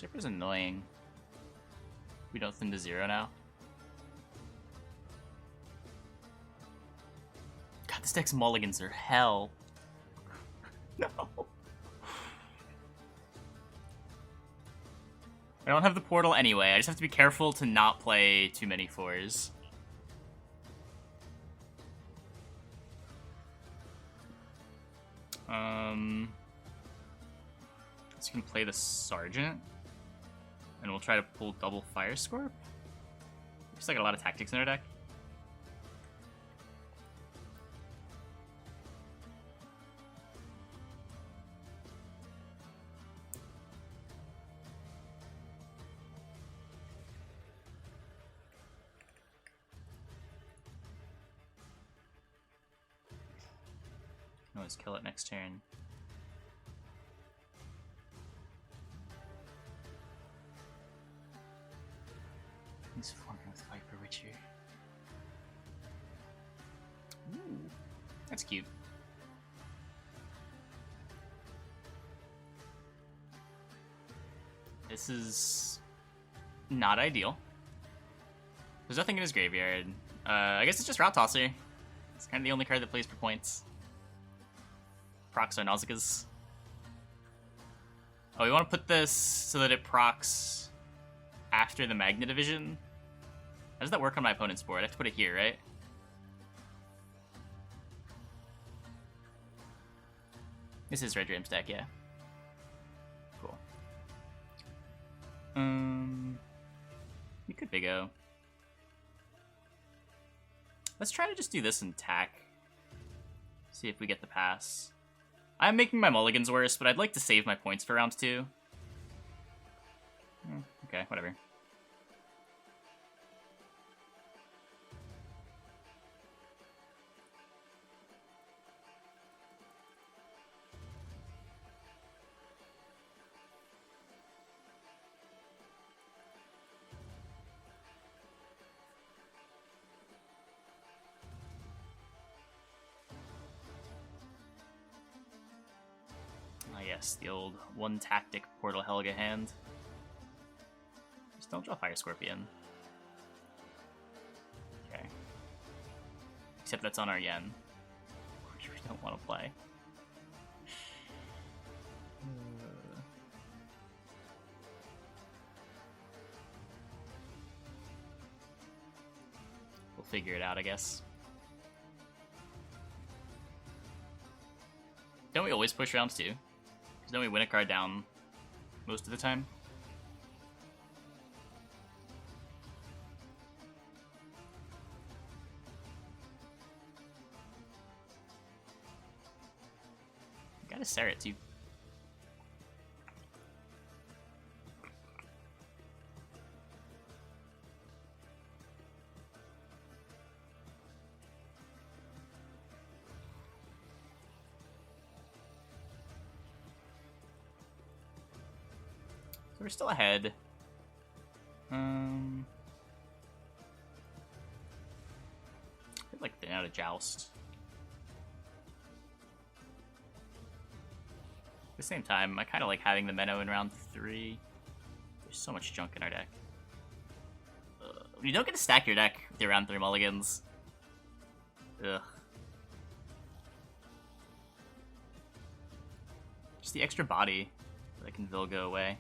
Usurper's annoying. We don't thin to 0 now. God, this deck's mulligans are hell. No. I don't have the portal anyway. I just have to be careful to not play too many 4s. So you can play the Sergeant, and we'll try to pull double Fire Scorp. There's like a lot of tactics in our deck. Can always kill it next turn. He's forming with Viper Witcher. Ooh, that's cute. This is not ideal. There's nothing in his graveyard. I guess it's just Route Tosser. It's kind of the only card that plays for points. Procs our Nausicaas. Oh, we want to put this so that it procs after the Magna Division. How does that work on my opponent's board? I have to put it here, right? This is Red Dream's deck, yeah. Cool. We could Vigo. Let's try to just do this and tack. See if we get the pass. I'm making my mulligans worse, but I'd like to save my points for round 2. Okay, whatever. Yes, the old one tactic Portal Helga hand. Just don't draw Fire Scorpion. Okay. Except that's on our Yen, which we don't want to play. We'll figure it out, I guess. Don't we always push rounds 2? Then we win a card down most of the time. Gotta stare it too. We're still ahead. I'd like thin out a Joust. At the same time, I kind of like having the Menno in round 3. There's so much junk in our deck. You don't get to stack your deck with your round 3 mulligans. Ugh. Just the extra body that can Vigo away.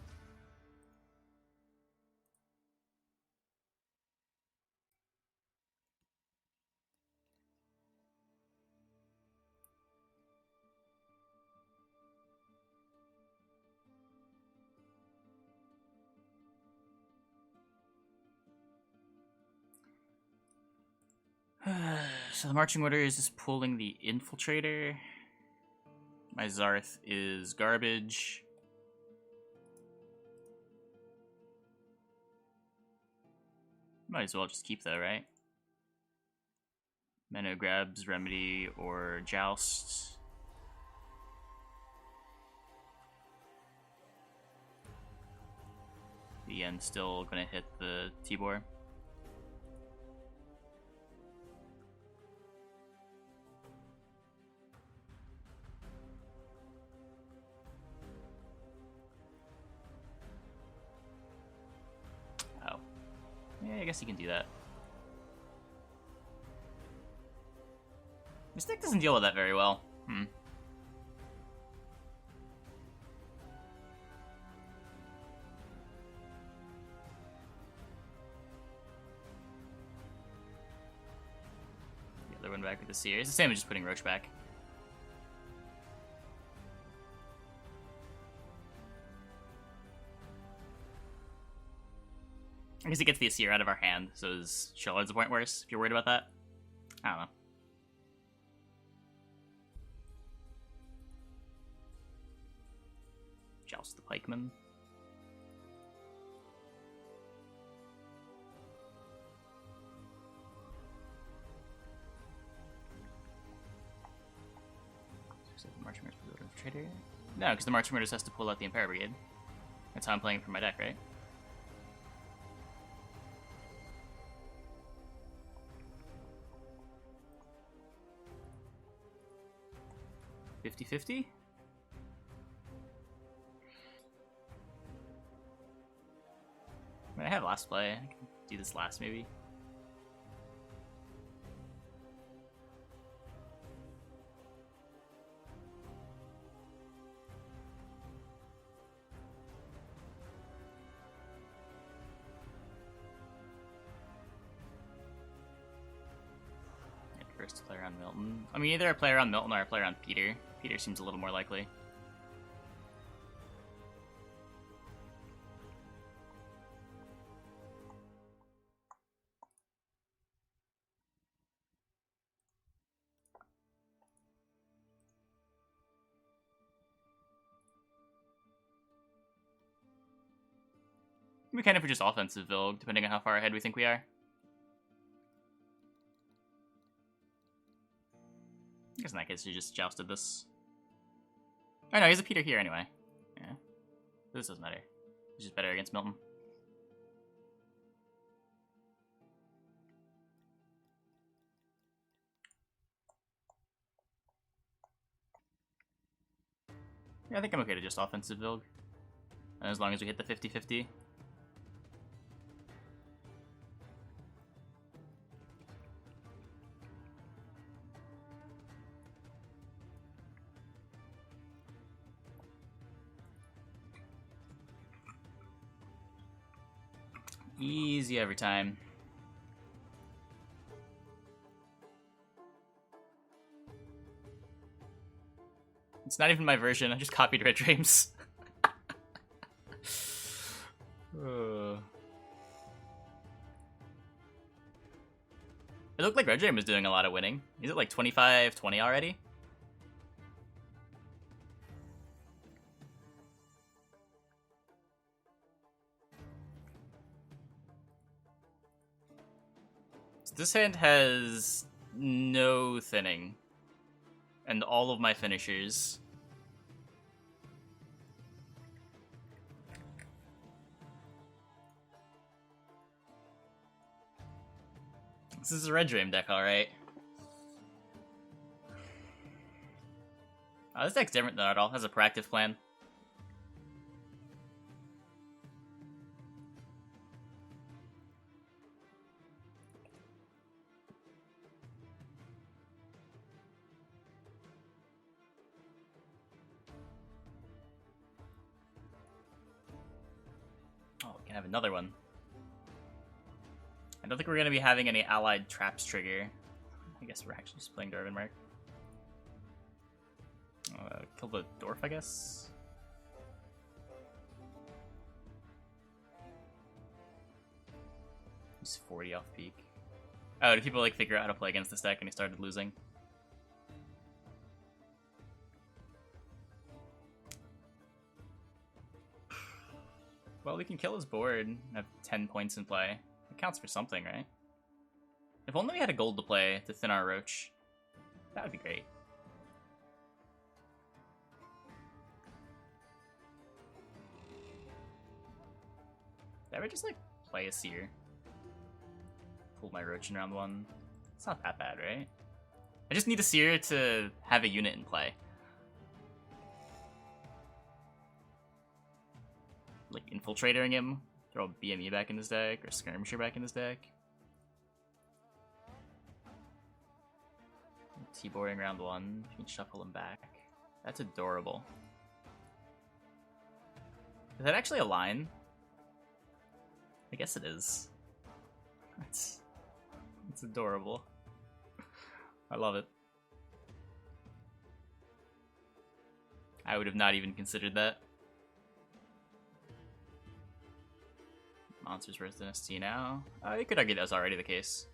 So the marching order is just pulling the Infiltrator. My Zarth is garbage. Might as well just keep though, right? Menno grabs Remedy or Joust. The end's still gonna hit the Tibor. I guess you can do that. This deck doesn't deal with that very well. The other one back with the Seer. It's the same as just putting Roach back. I guess it gets the Seer out of our hand, so is Shellhead's a point worse, if you're worried about that? I don't know. Joust the Pikeman. The March Murders Trader? No, because the March Murders has to pull out the Empire Brigade. That's how I'm playing for my deck, right? $50-50? I have last play. I can do this last, maybe. First play around Milton. I mean, either I play around Milton or I play around Peter. Peter seems a little more likely. We kind of just offensive build, depending on how far ahead we think we are. I guess in that case, you just jousted this. Oh no, he's a Peter here anyway. Yeah. This doesn't matter. He's just better against Milton. Yeah, I think I'm okay to just offensive build. And as long as we hit the 50-50. Easy every time. It's not even my version, I just copied Red Dreams. It looked like Red Dream was doing a lot of winning. Is it like 25-20 already? This hand has no thinning, and all of my finishers. This is a Red Dream deck, alright. Oh, this deck's different than at all. It has a proactive plan. Can have another one. I don't think we're going to be having any allied traps trigger. I guess we're actually just playing Darwin Mark. Kill the Dwarf, I guess. He's 40 off peak. Oh, did people like figure out how to play against this deck and he started losing? Well, we can kill his board and have 10 points in play. It counts for something, right? If only we had a gold to play to thin our Roach. That would be great. Did I ever just, like, play a Seer? Pull my Roach in round one? It's not that bad, right? I just need a Seer to have a unit in play. Like, infiltrating him Throw a BME back in his deck, or Skirmisher back in his deck. T-boarding round 1, you can shuffle him back. That's adorable. Is that actually a line? I guess it is. It's adorable. I love it. I would have not even considered that. Monsters versus NST now. You could argue that was already the case.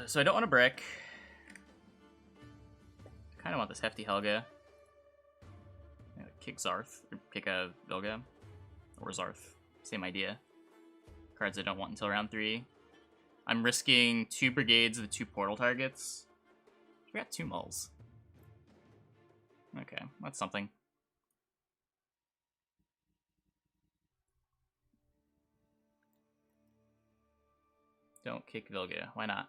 So I don't want a brick. I kind of want this hefty Helga. Kick Zarth, or kick a Vilga, or Zarth. Same idea. Cards I don't want until round 3. I'm risking 2 Brigades of the 2 portal targets. We got 2 mulls. Okay, that's something. Don't kick Vilga. Why not?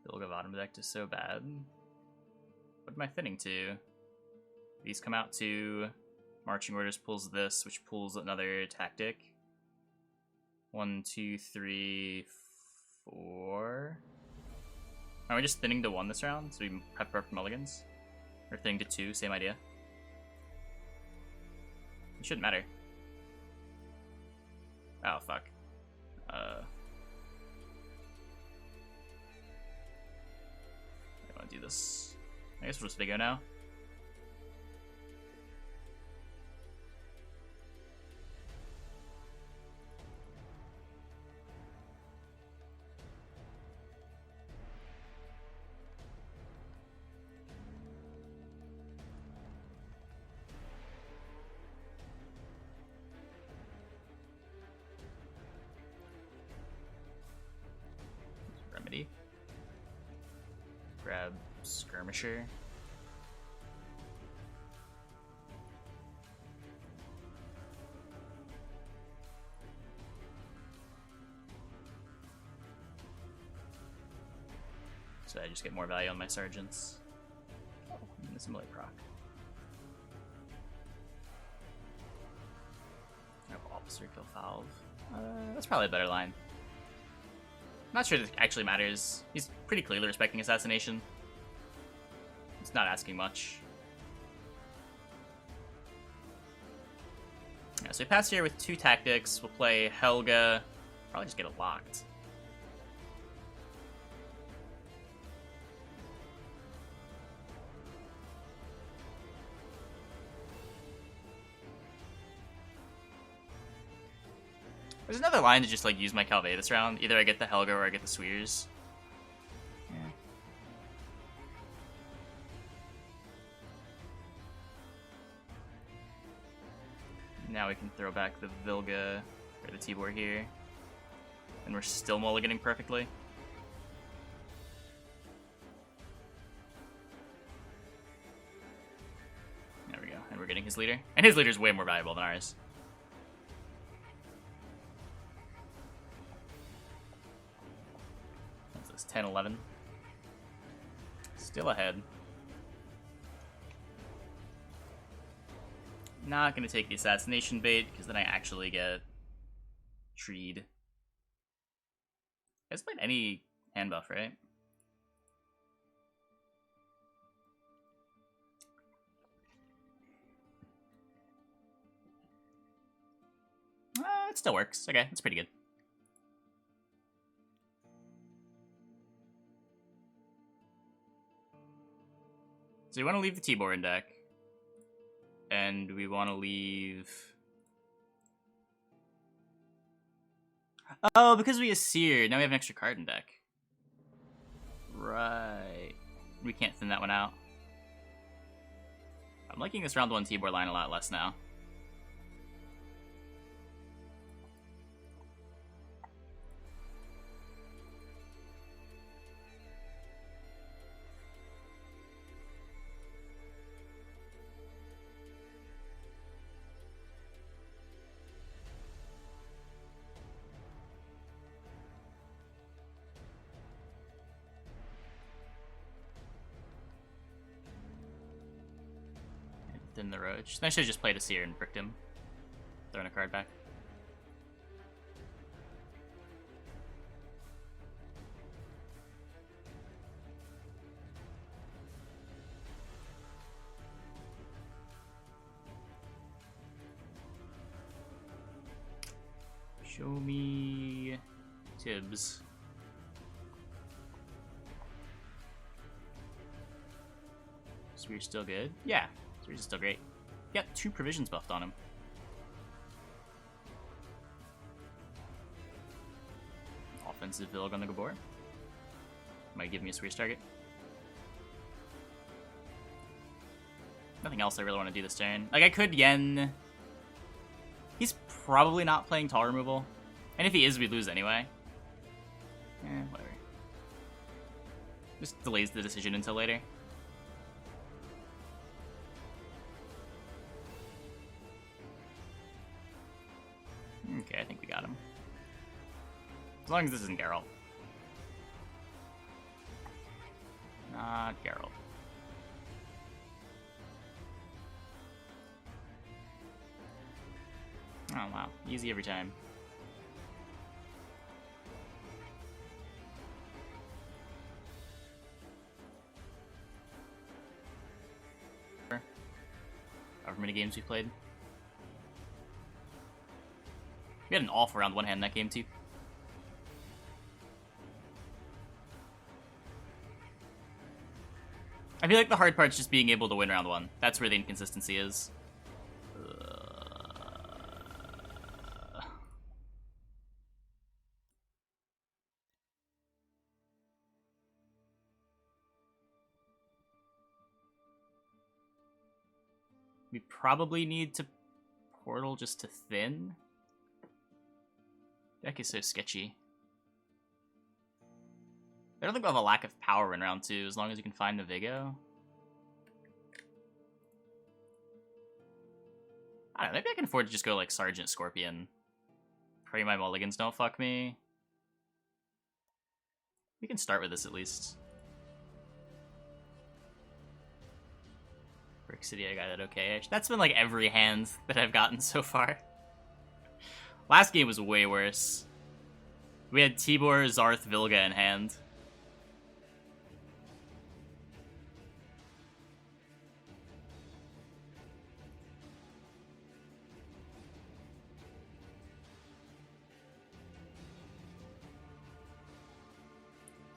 Vilga bottom deck is so bad. What am I thinning to? These come out to Marching Orders pulls this, which pulls another tactic. 1, 2, 3, 4. Are we just thinning to 1 this round, so we have perfect mulligans? Or thinning to 2, same idea. It shouldn't matter. Oh, fuck. I want to do this. I guess we'll just Vigo now. Remedy. Grab Skirmisher. So I just get more value on my sergeants. Oh, and this Assimilate proc. I have Officer kill Valve. That's probably a better line. Not sure this actually matters. He's pretty clearly respecting assassination. It's not asking much. Yeah, so we pass here with 2 tactics. We'll play Helga. Probably just get it locked. There's another line to just like use my Calvé this round. Either I get the Helga or I get the Sweers. Yeah. Now we can throw back the Vilga or the Tibor here. And we're still mulliganing perfectly. There we go. And we're getting his leader. And his leader's way more valuable than ours. What's this? 10, 11. Still ahead. Not gonna take the assassination bait, because then I actually get treed. Has played any hand buff, right? It still works. Okay, that's pretty good. So we want to leave the Tibor in deck. And we want to leave... Oh, because we Asir, now we have an extra card in deck. Right. We can't thin that one out. I'm liking this round 1 Tibor line a lot less now. than the Roach. Then I should have just played a Seer and bricked him. Throwing a card back. Show me Tibs. Sweer's still good? Yeah, Sweer's still great. Got 2 provisions buffed on him. Offensive Vilg on the Gabor. Might give me a Sweer's target. Nothing else I really want to do this turn. Like, I could Yen. He's probably not playing Tall Removal. And if he is, we lose anyway. Whatever. Just delays the decision until later. Okay, I think we got him. As long as this isn't Geralt. Not Geralt. Oh wow, easy every time. However many games we played. We had an off around one hand in that game too. I feel like the hard part's just being able to win round 1. That's where the inconsistency is. We probably need to portal just to thin. Deck is so sketchy. I don't think we'll have a lack of power in round 2 as long as you can find the Vigo. I don't know, maybe I can afford to just go like Sergeant Scorpion. Pray my mulligans don't fuck me. We can start with this at least. Brick City, I got it okay. That's been like every hand that I've gotten so far. Last game was way worse. We had Tibor, Zarth, Vilga in hand.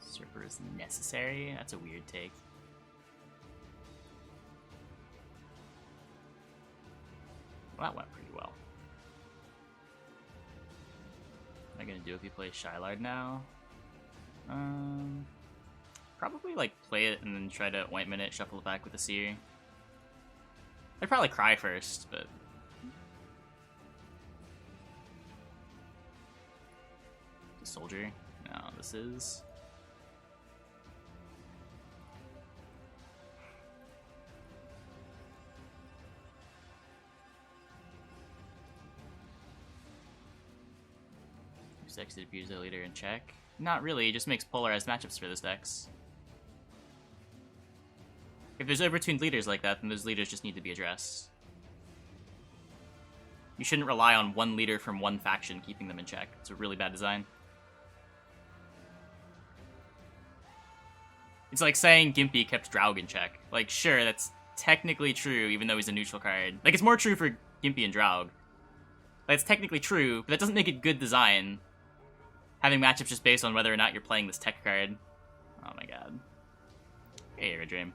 Surfer is necessary? That's a weird take. Well, that went pretty well. What am I gonna do if he plays Shylard now? Probably like play it and then try to ointment it, shuffle it back with a Seer. I'd probably cry first, but the soldier. No, this is. Decks that abuse their leader in check. Not really, it just makes polarized matchups for this decks. If there's overtuned leaders like that, then those leaders just need to be addressed. You shouldn't rely on one leader from one faction keeping them in check. It's a really bad design. It's like saying Gimpy kept Draug in check. Like, sure, that's technically true, even though he's a neutral card. Like, it's more true for Gimpy and Draug. That's technically true, but that doesn't make it good design. Having matchups just based on whether or not you're playing this tech card. Oh my god. Hey, Aerodream.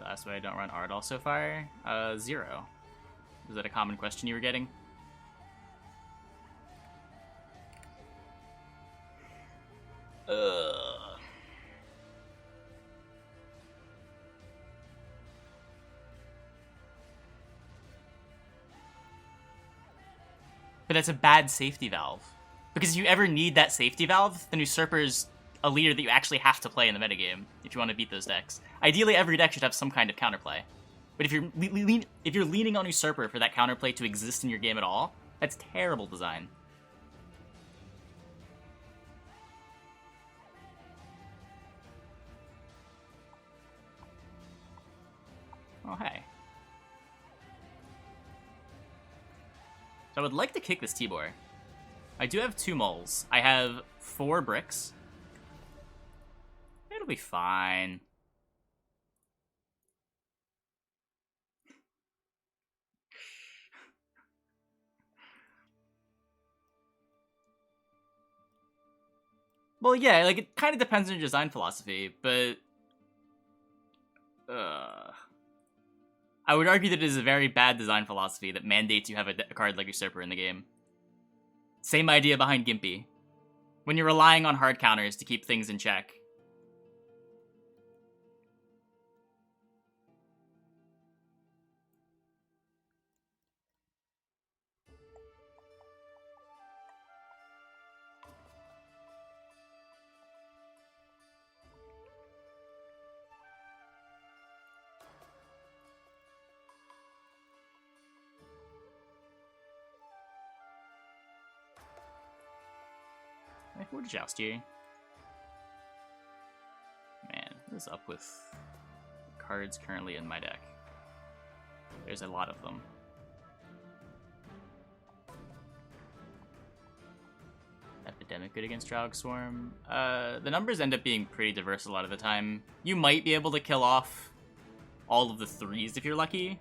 That's why I don't run Ardal so far. 0. Is that a common question you were getting? But that's a bad safety valve. Because if you ever need that safety valve, then Usurper's a leader that you actually have to play in the metagame if you want to beat those decks. Ideally, every deck should have some kind of counterplay. But if you're leaning on Usurper for that counterplay to exist in your game at all, that's terrible design. Oh, hey. So I would like to kick this Tibor. I do have 2 moles. I have 4 bricks. It'll be fine. Well, yeah, like, it kind of depends on your design philosophy, but... I would argue that it is a very bad design philosophy that mandates you have a card like Usurper in the game. Same idea behind Gimpy. When you're relying on hard counters to keep things in check. What did Joust here? Man, what is up with cards currently in my deck? There's a lot of them. Epidemic good against Drowg Swarm. The numbers end up being pretty diverse a lot of the time. You might be able to kill off all of the 3s if you're lucky,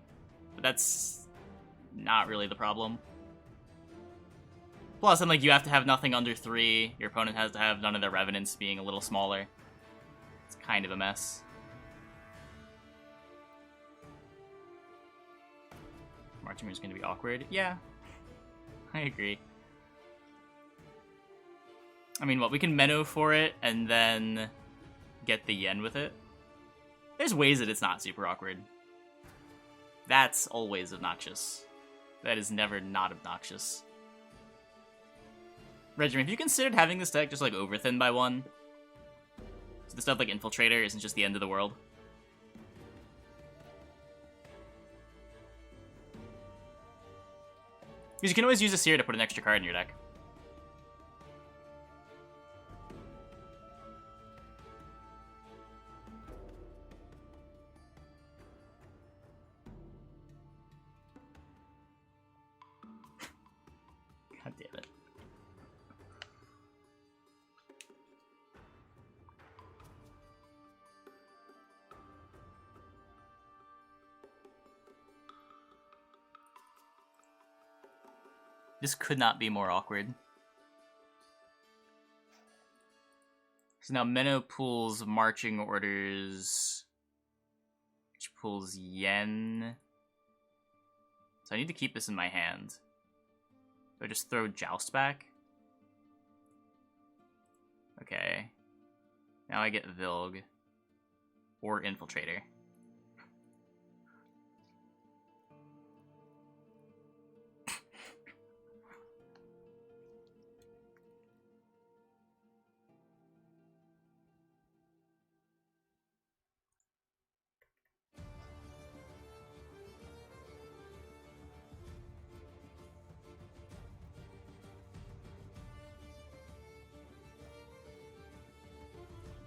but that's not really the problem. Plus, I'm like, you have to have nothing under 3. Your opponent has to have none of their Revenants being a little smaller. It's kind of a mess. Marching is going to be awkward. Yeah, I agree. I mean, what, we can Menno for it and then get the Yen with it? There's ways that it's not super awkward. That's always obnoxious. That is never not obnoxious. Regiment, have you considered having this deck just, like, overthin by 1? So the stuff like Infiltrator isn't just the end of the world? Because you can always use a Seer to put an extra card in your deck. God damn it. This could not be more awkward. So now Menno pulls Marching Orders, which pulls Yen. So I need to keep this in my hand. Do I just throw Joust back? Okay. Now I get Vilg. Or Infiltrator.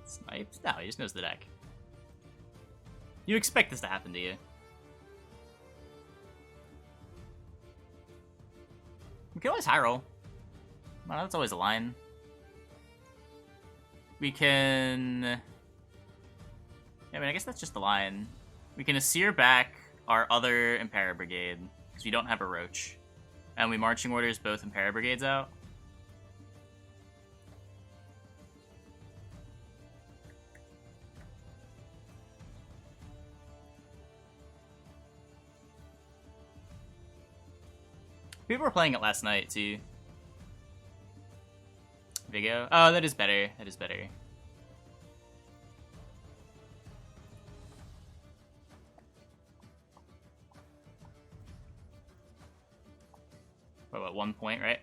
Snipes? No, he just knows the deck. You expect this to happen to you. We can always high roll. Well, that's always a line. We can... Yeah, I mean, I guess that's just the line. We can Asir back our other Impera Brigade, because we don't have a Roach. And we Marching Orders both Impera Brigades out. People were playing it last night, too. Vigo? Oh, that is better. That is better. What, 1 point, right?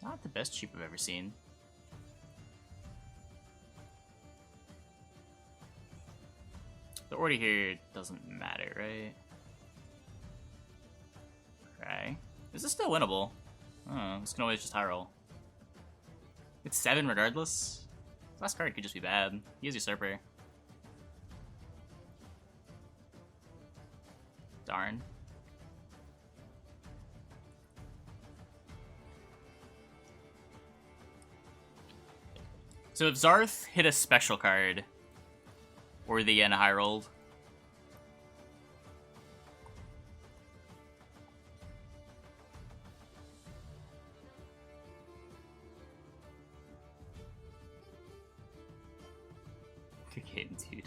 Not the best cheap I've ever seen. The order here doesn't matter, right? Okay. Is this still winnable? Oh, this can always just high roll. It's 7 regardless. Last card could just be bad. He has Usurper. Darn. So if Zarth hit a special card, or the Yen high rolled, good game, dude.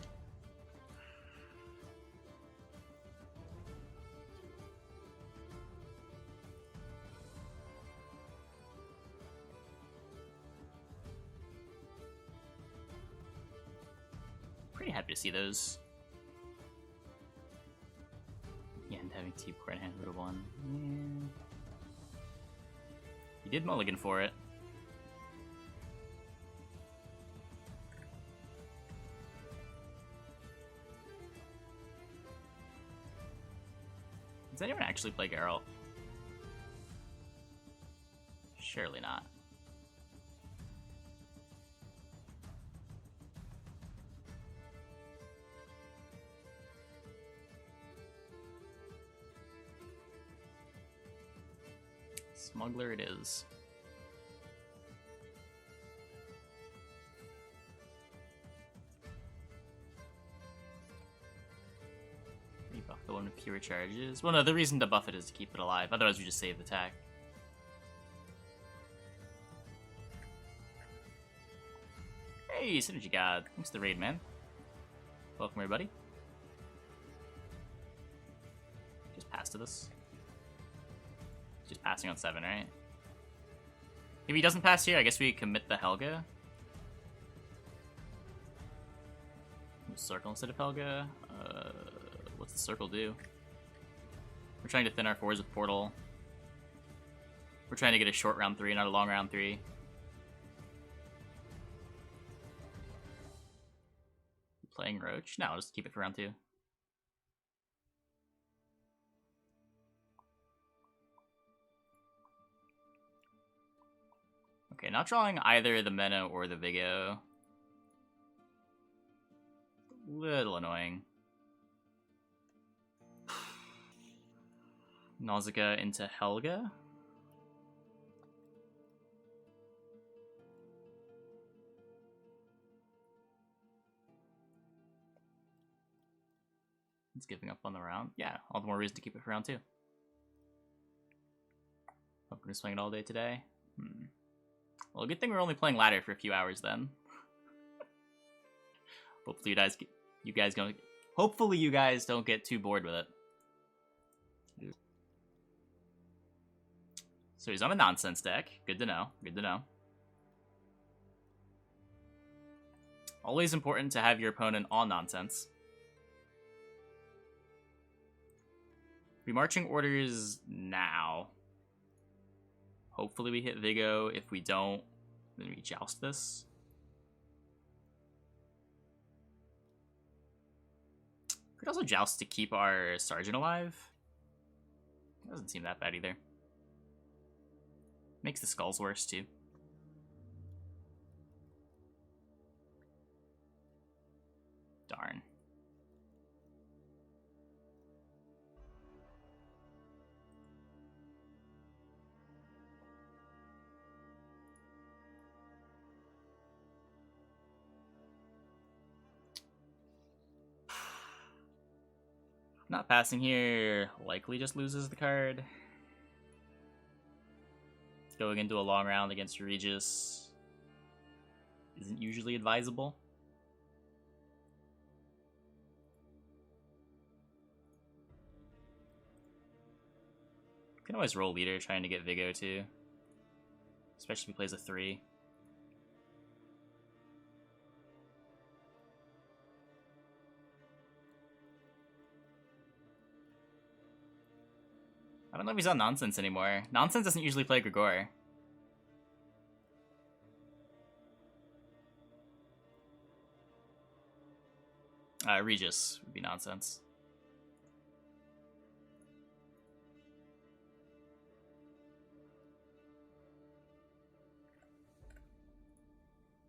Pretty happy to see those. Yeah, and having Tibors in hand would have won. Yeah. He did mulligan for it. Does anyone actually play Geralt? Surely not. Smuggler it is. Rebuff the one with fewer charges. Well, no, the reason to buff it is to keep it alive. Otherwise, we just save the attack. Hey, Synergy God. Thanks for the raid, man. Welcome, everybody. Just pass to this. Just passing on 7, right? If he doesn't pass here, I guess we commit the Helga. Circle instead of Helga. What's the circle do? We're trying to thin our 4s with Portal. We're trying to get a short round 3, not a long round 3. Playing Roach? No, I'll just keep it for round 2. Okay, not drawing either the Mena or the Vigo. Little annoying. Nausicaa into Helga. It's giving up on the round. Yeah, all the more reason to keep it for round 2. I'm gonna swing it all day today. Well, good thing we're only playing ladder for a few hours then. Hopefully you guys don't get too bored with it. So he's on a nonsense deck. Good to know. Good to know. Always important to have your opponent on nonsense. We marching orders now. Hopefully we hit Vigo. If we don't, then we joust this. Could also joust to keep our sergeant alive. Doesn't seem that bad either. Makes the skulls worse too. Darn. Not passing here likely just loses the card. Going into a long round against Regis isn't usually advisable. Can always roll leader trying to get Vigo too. Especially if he plays a 3. I don't know if he's on Nonsense anymore. Nonsense doesn't usually play Grigor. Regis would be Nonsense.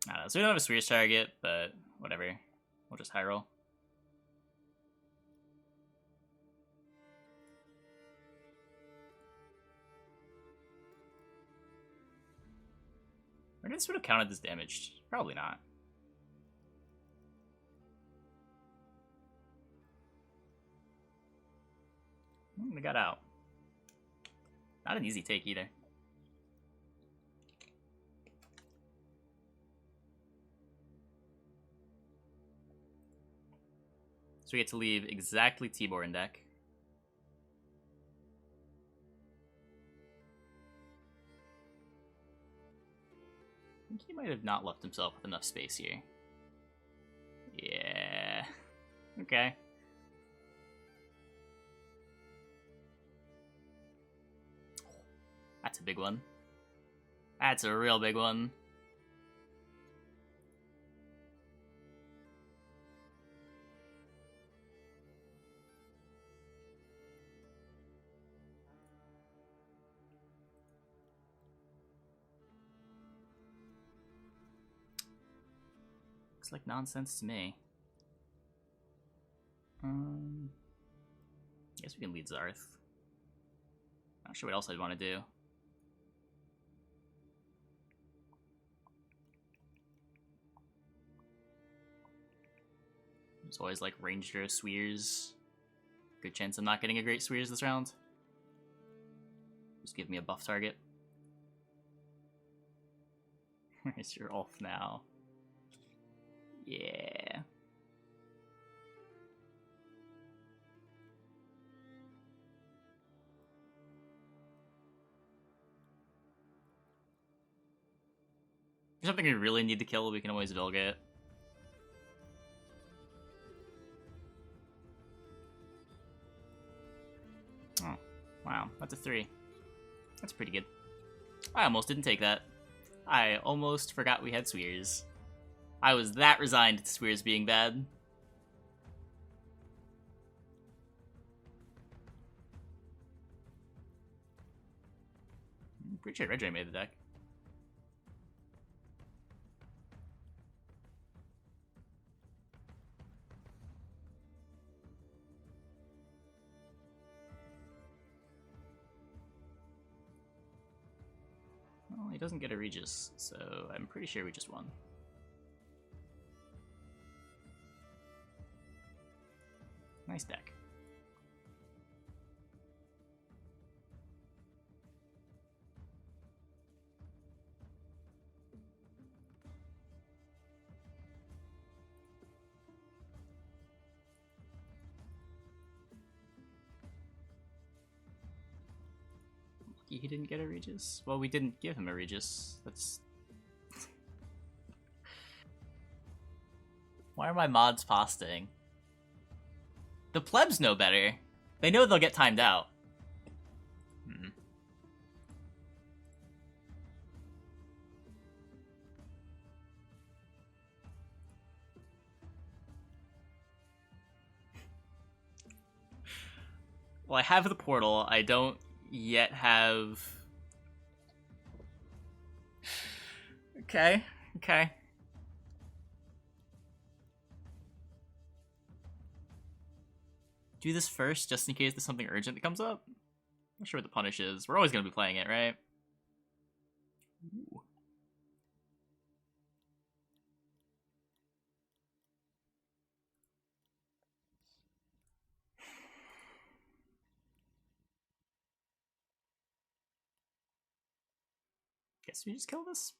I don't know, so we don't have a Spears target, but whatever. We'll just high roll. Or this would have counted as damaged. Probably not. They got out. Not an easy take either. So we get to leave exactly Tibor in deck. I think he might have not left himself with enough space here. Yeah. Okay. That's a big one. That's a real big one. Looks like nonsense to me. I guess we can lead Zarth. Not sure what else I'd want to do. There's always like ranged or Sweers. Good chance I'm not getting a great Sweers this round. Just give me a buff target. Where's your Ulf now? Yeah. If there's something we really need to kill, we can always Vilga it. Oh, wow, that's a 3. That's pretty good. I almost didn't take that. I almost forgot we had Sweers. I was that resigned to Sweers being bad. I'm pretty sure Red Ray made the deck. Well, he doesn't get a Regis, so I'm pretty sure we just won. Nice deck. Lucky he didn't get a Regis. Well, we didn't give him a Regis. That's... Why are my mods posting? The plebs know better. They know they'll get timed out. Well, I have the portal. I don't yet have... Okay, okay. Do this first, just in case there's something urgent that comes up. Not sure what the punish is. We're always going to be playing it, right? Ooh. Guess we just kill this?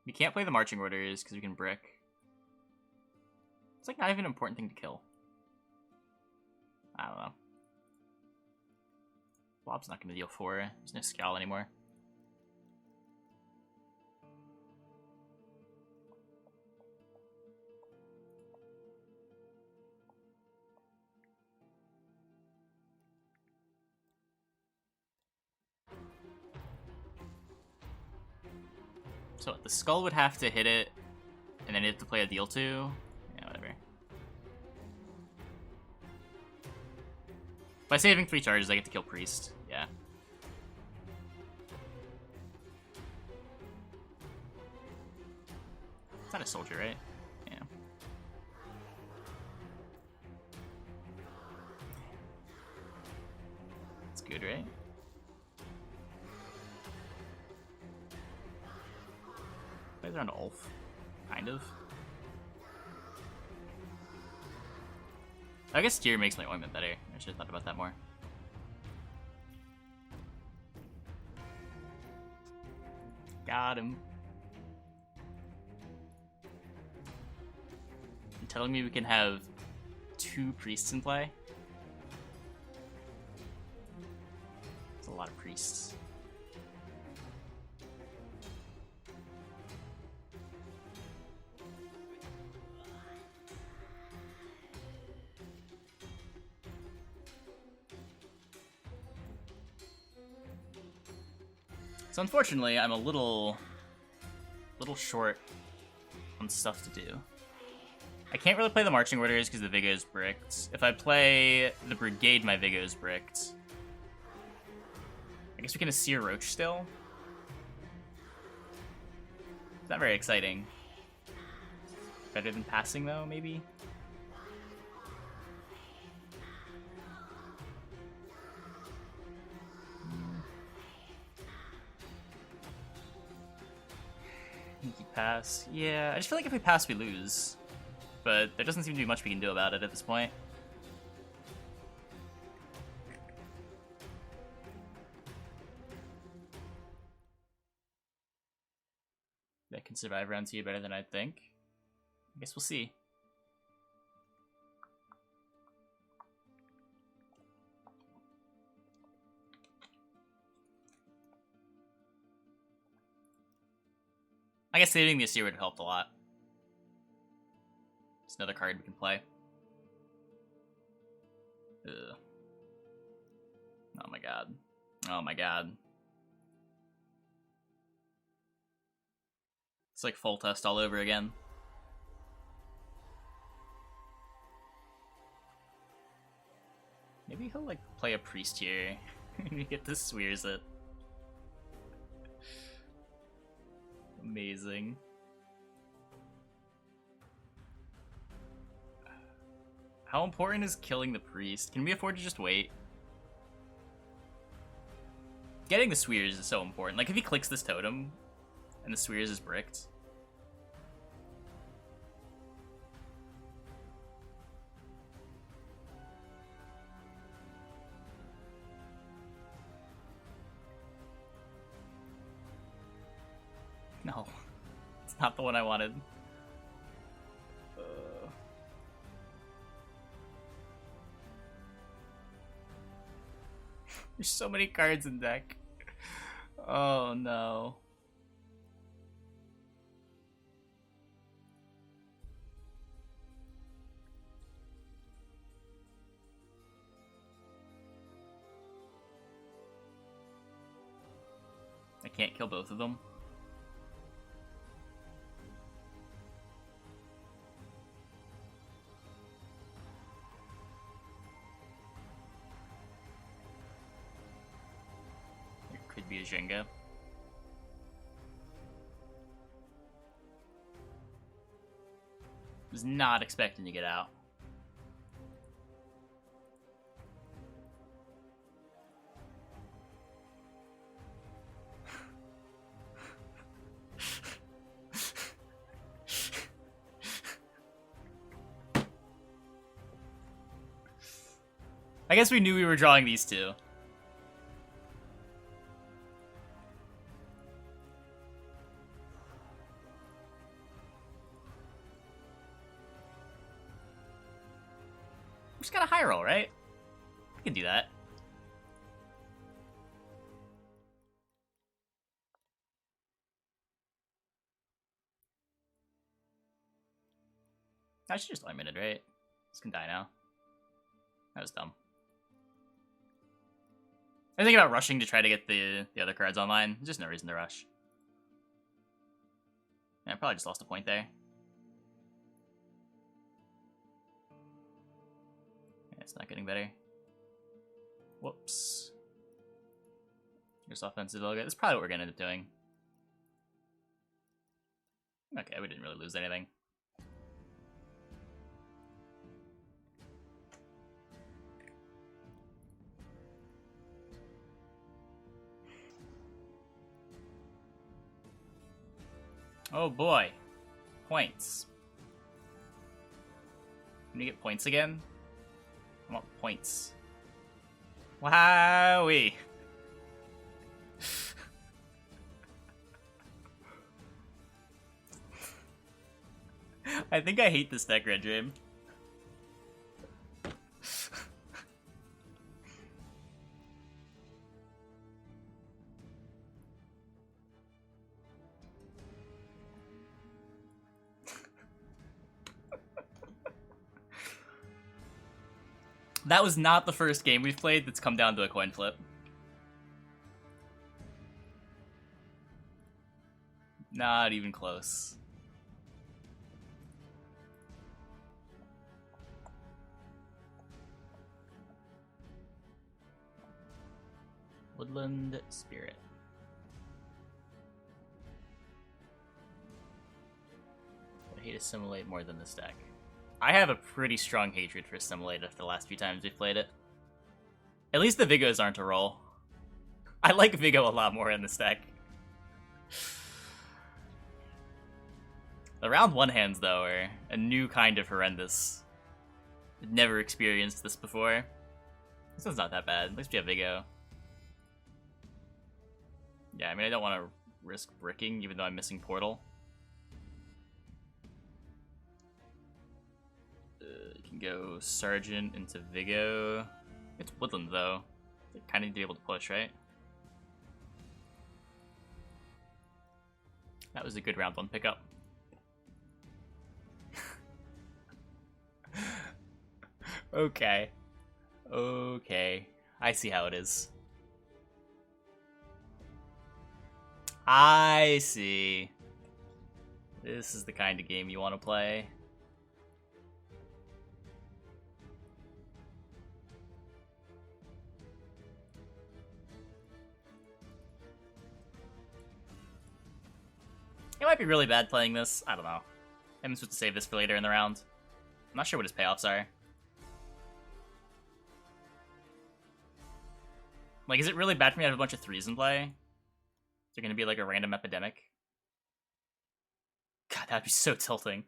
We can't play the marching orders because we can brick. It's like not even an important thing to kill. I don't know. Blob's not going to deal 4. There's no Scowl anymore. So the Skull would have to hit it, and then you have to play a deal 2. Yeah, whatever. By saving 3 charges, I get to kill Priest. Yeah. It's not a soldier, right? Yeah. It's good, right? Plays around Ulf. Kind of. I guess Tyr makes my ointment better. I should have thought about that more. Got him. You're telling me we can have 2 priests in play? That's a lot of priests. So unfortunately, I'm a little short on stuff to do. I can't really play the marching orders because the Vigo is bricked. If I play the brigade, my Vigo is bricked. I guess we can Asir Roach still. It's not very exciting. Better than passing though, maybe? Pass. Yeah, I just feel like if we pass, we lose. But there doesn't seem to be much we can do about it at this point. That can survive round 2 better than I'd think. I guess we'll see. I guess saving the Asir would have helped a lot. It's another card we can play. Ugh. Oh my god. Oh my god. It's like full test all over again. Maybe he'll like play a priest here and we get to Swears it. Amazing. How important is killing the priest? Can we afford to just wait? Getting the Swears is so important. Like if he clicks this totem and the Swears is bricked. No, it's not the one I wanted. There's so many cards in deck. Oh no. I can't kill both of them. Could be a Jenga. Was not expecting to get out. I guess we knew we were drawing these two. We just got a high roll, right? We can do that. I should just limited, right? This can die now. That was dumb. I think about rushing to try to get the other cards online. There's just no reason to rush. Yeah, I probably just lost a point there. Yeah, it's not getting better. Whoops. Here's offensive. That's probably what we're gonna end up doing. Okay, we didn't really lose anything. Oh boy. Points. Can you get points again? I want points. Wowee. I think I hate this deck, Red Dream. That was not the first game we've played that's come down to a coin flip. Not even close. Woodland Spirit. I hate Assimilate more than this deck. I have a pretty strong hatred for Assimilate after the last few times we've played it. At least the Vigos aren't a roll. I like Vigo a lot more in this deck. The round 1 hands, though, are a new kind of horrendous. I've never experienced this before. This one's not that bad. At least we have Vigo. Yeah, I mean, I don't want to risk bricking, even though I'm missing Portal. You can go Sergeant into Vigo. It's Woodland, though. They kind of need to be able to push, right? That was a good round 1 pickup. Okay. Okay. I see how it is. I see. This is the kind of game you want to play. It might be really bad playing this. I don't know. I'm supposed to save this for later in the round. I'm not sure what his payoffs are. Like, is it really bad for me to have a bunch of 3s in play? Is there gonna be like a random epidemic? God, that'd be so tilting.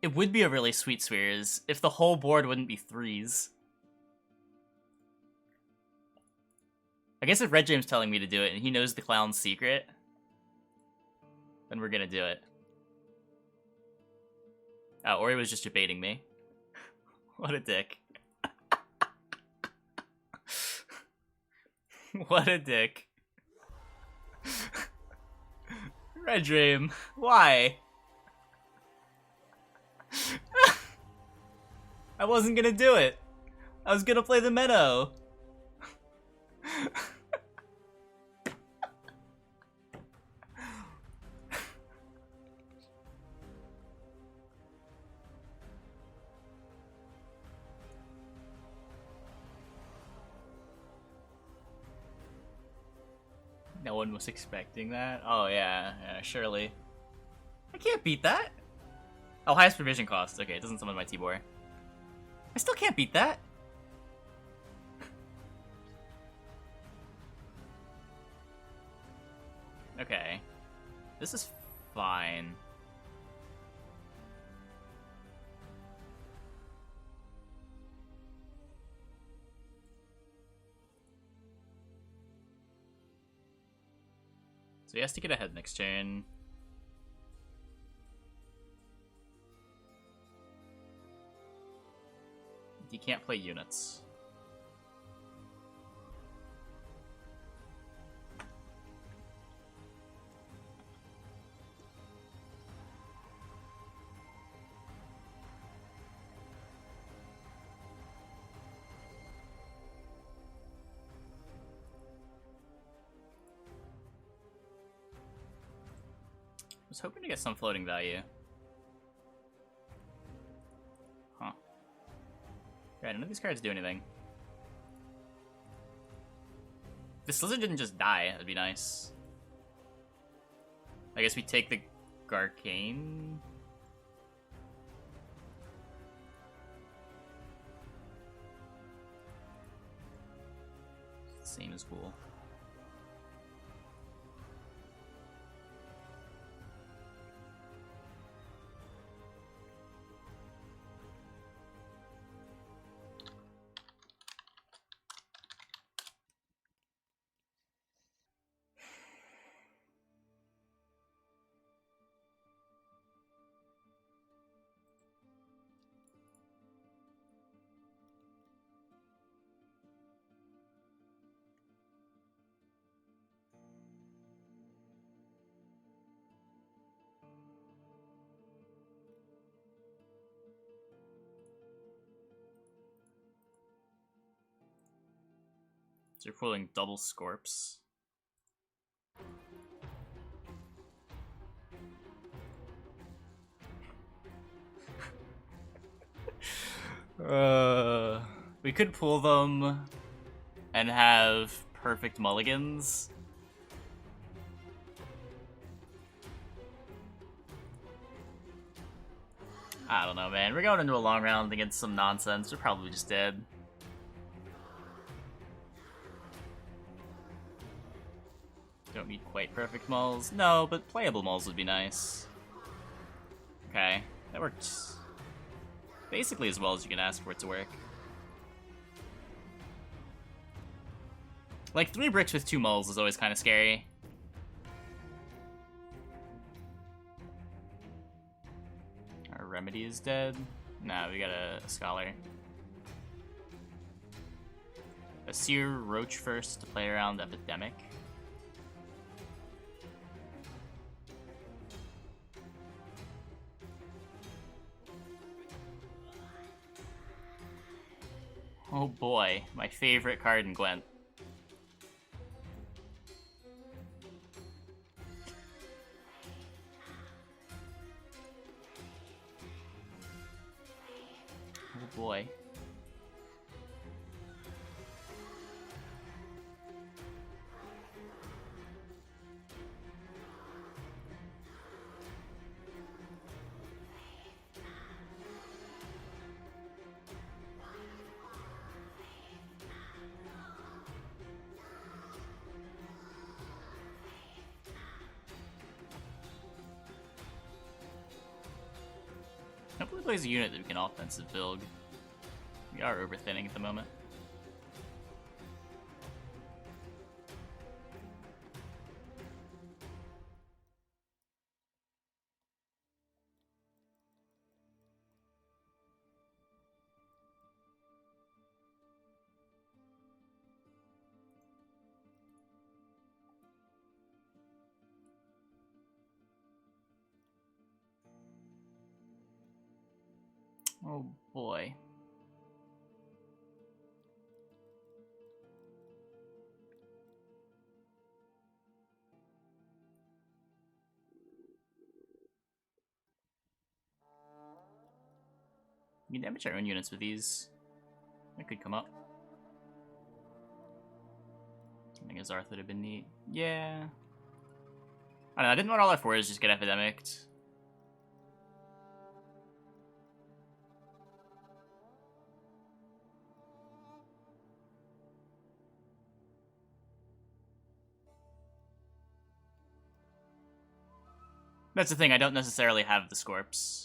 It would be a really sweet Spheres if the whole board wouldn't be 3s. I guess if Red James telling me to do it and he knows the clown's secret, then we're gonna do it. Oh, or he was just debating me. What a dick. What a dick. Red Dream, why? I wasn't gonna do it. I was gonna play the Meadow. No one was expecting that. Oh yeah, surely. I can't beat that. Oh, highest provision cost. Okay, it doesn't summon my Tibor. I still can't beat that. Okay. This is fine. So he has to get ahead next turn. He can't play units. I was hoping to get some floating value. Huh. Yeah, none of these cards do anything. This lizard didn't just die, that'd be nice. I guess we take the Garcane. Same as cool. So you're pulling double Scorps. We could pull them and have perfect mulligans. I don't know, man. We're going into a long round against some nonsense. We're probably just dead. Don't need quite perfect mulls. No, but playable mulls would be nice. Okay, that worked basically as well as you can ask for it to work. Like, 3 bricks with 2 mulls is always kind of scary. Our remedy is dead. Nah, we got a scholar. A seer roach first to play around epidemic. Oh boy, my favorite card in Gwent. Oh boy. Hopefully plays a unit that we can offensive build. We are overthinning at the moment. Oh boy. We can damage our own units with these. That could come up. I think Azarth would have been neat. Yeah. I don't know, I didn't want all our 4s just get epidemicked. That's the thing, I don't necessarily have the Scorps.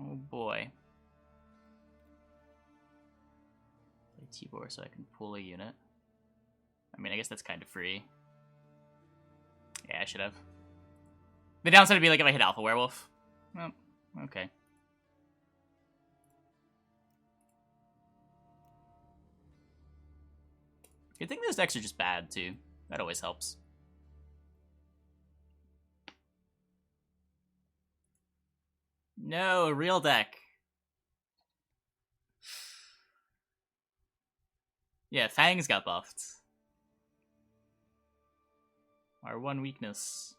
Oh boy. Play Tibors so I can pull a unit. I mean, I guess that's kind of free. Yeah, I should have. The downside would be like if I hit Alpha Werewolf. Well, okay. Good thing those decks are just bad, too. That always helps. No, real deck. Yeah, Fangs got buffed. Our one weakness.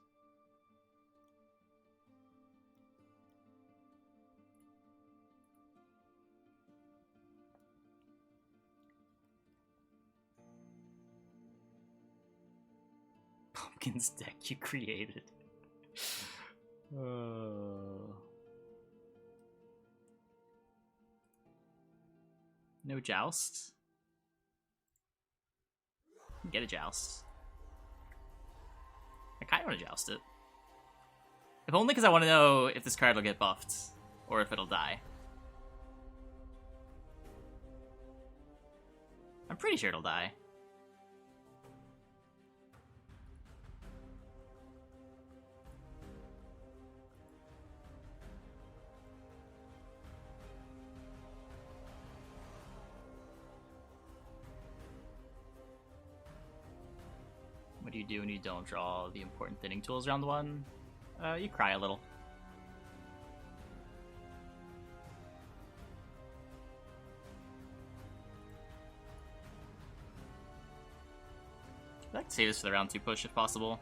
Pumpkin's deck you created. No Joust? Get a Joust. I kind of want to Joust it. If only because I want to know if this card will get buffed, or if it'll die. I'm pretty sure it'll die. What do you do when you don't draw the important thinning tools round one? You cry a little. I'd like to save this for the round 2 push if possible.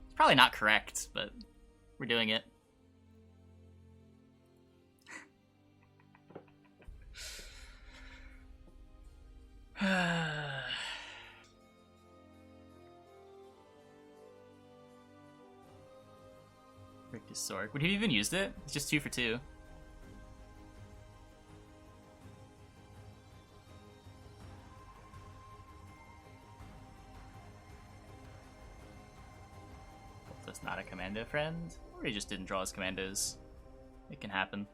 It's probably not correct, but we're doing it. Break his sword. Would he have even used it? It's just 2 for 2. Hope that's not a commando friend. Or he just didn't draw his commandos. It can happen.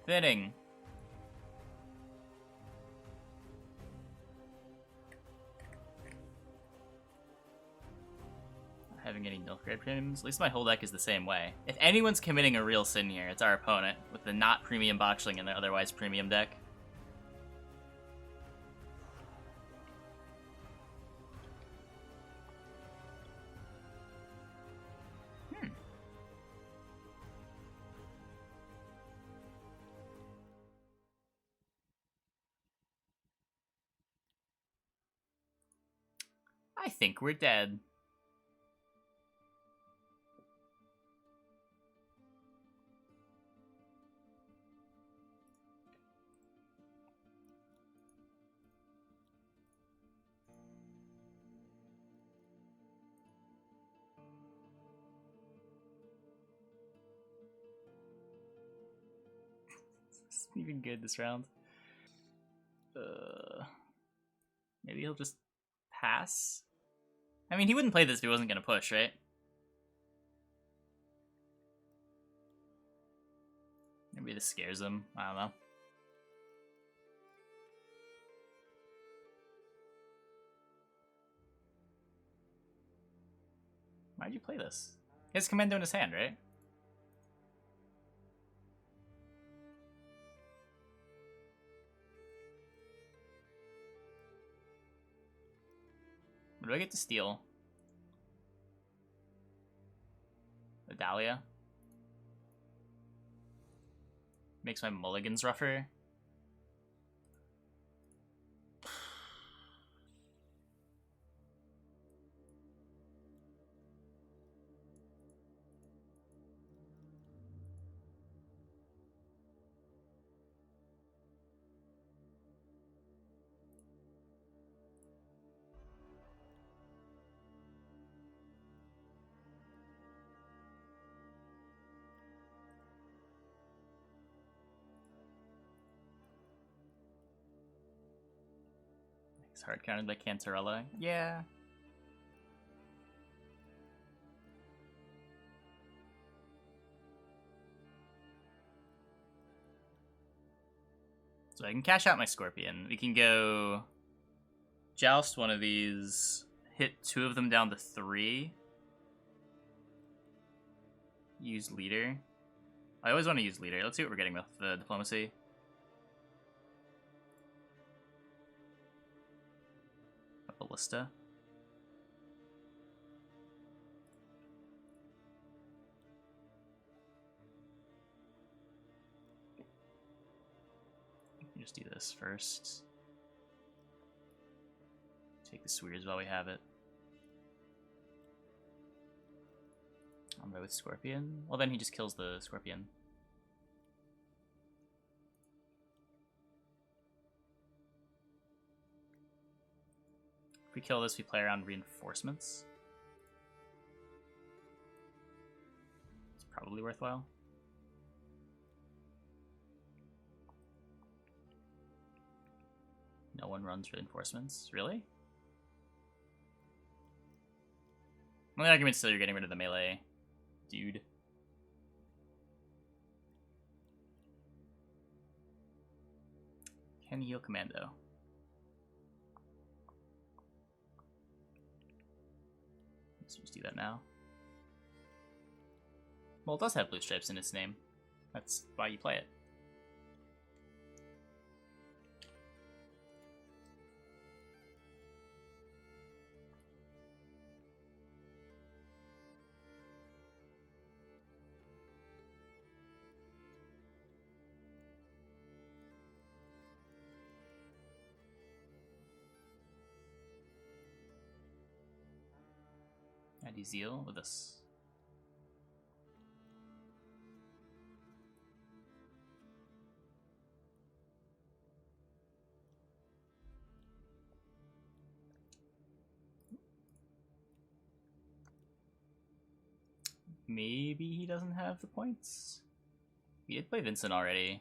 Thinning. Not having any Nilfgaard premiums. At least my whole deck is the same way. If anyone's committing a real sin here, it's our opponent with the not premium Botchling in their otherwise premium deck. I think we're dead. It's even good this round. Maybe he'll just pass? I mean, he wouldn't play this if he wasn't going to push, right? Maybe this scares him. I don't know. Why'd you play this? He has Commando in his hand, right? What do I get to steal? The Dahlia. Makes my mulligans rougher. It's hard counted by Cantarella. Yeah. So I can cash out my Scorpion. We can go Joust one of these, hit 2 of them down to 3. Use Leader. I always want to use leader. Let's see what we're getting with the diplomacy. A ballista. Just do this first. Take the Swears while we have it. On by with Scorpion. Well, then he just kills the Scorpion. If we kill this, we play around reinforcements. It's probably worthwhile. No one runs reinforcements. Really? Well, the argument's still you're getting rid of the melee dude. Can heal commando. Let's just do that now. Well, it does have blue stripes in its name. That's why you play it. I do Zeal with this. Maybe he doesn't have the points. We did play Vincent already.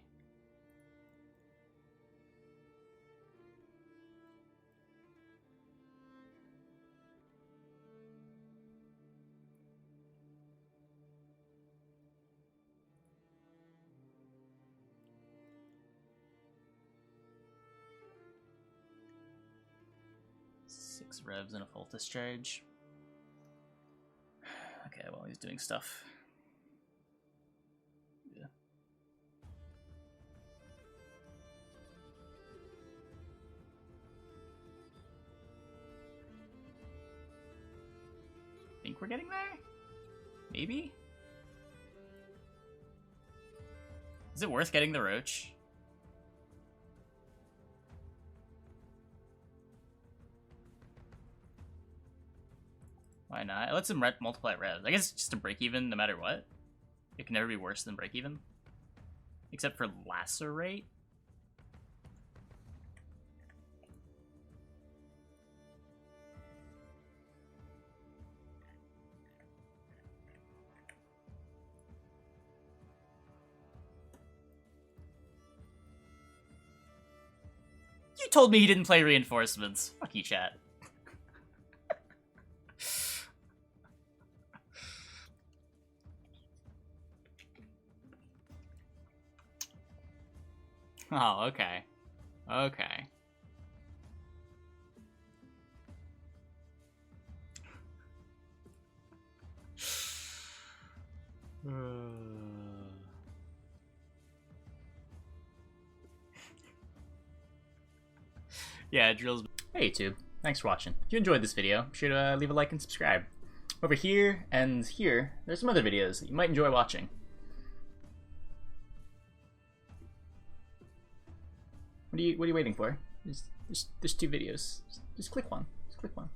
Six revs and a full discharge. Okay, well, he's doing stuff. Yeah. Think we're getting there? Maybe? Is it worth getting the Roach? Why not? It lets him multiply revs. I guess it's just a break even no matter what. It can never be worse than break even. Except for Lacerate. You told me he didn't play reinforcements. Fuck you, chat. Oh, okay. Okay. Yeah, drills. Hey YouTube, thanks for watching. If you enjoyed this video, be sure to leave a like and subscribe. Over here and here, there's some other videos that you might enjoy watching. What are you waiting for? There's two videos. Just click one. Just click one.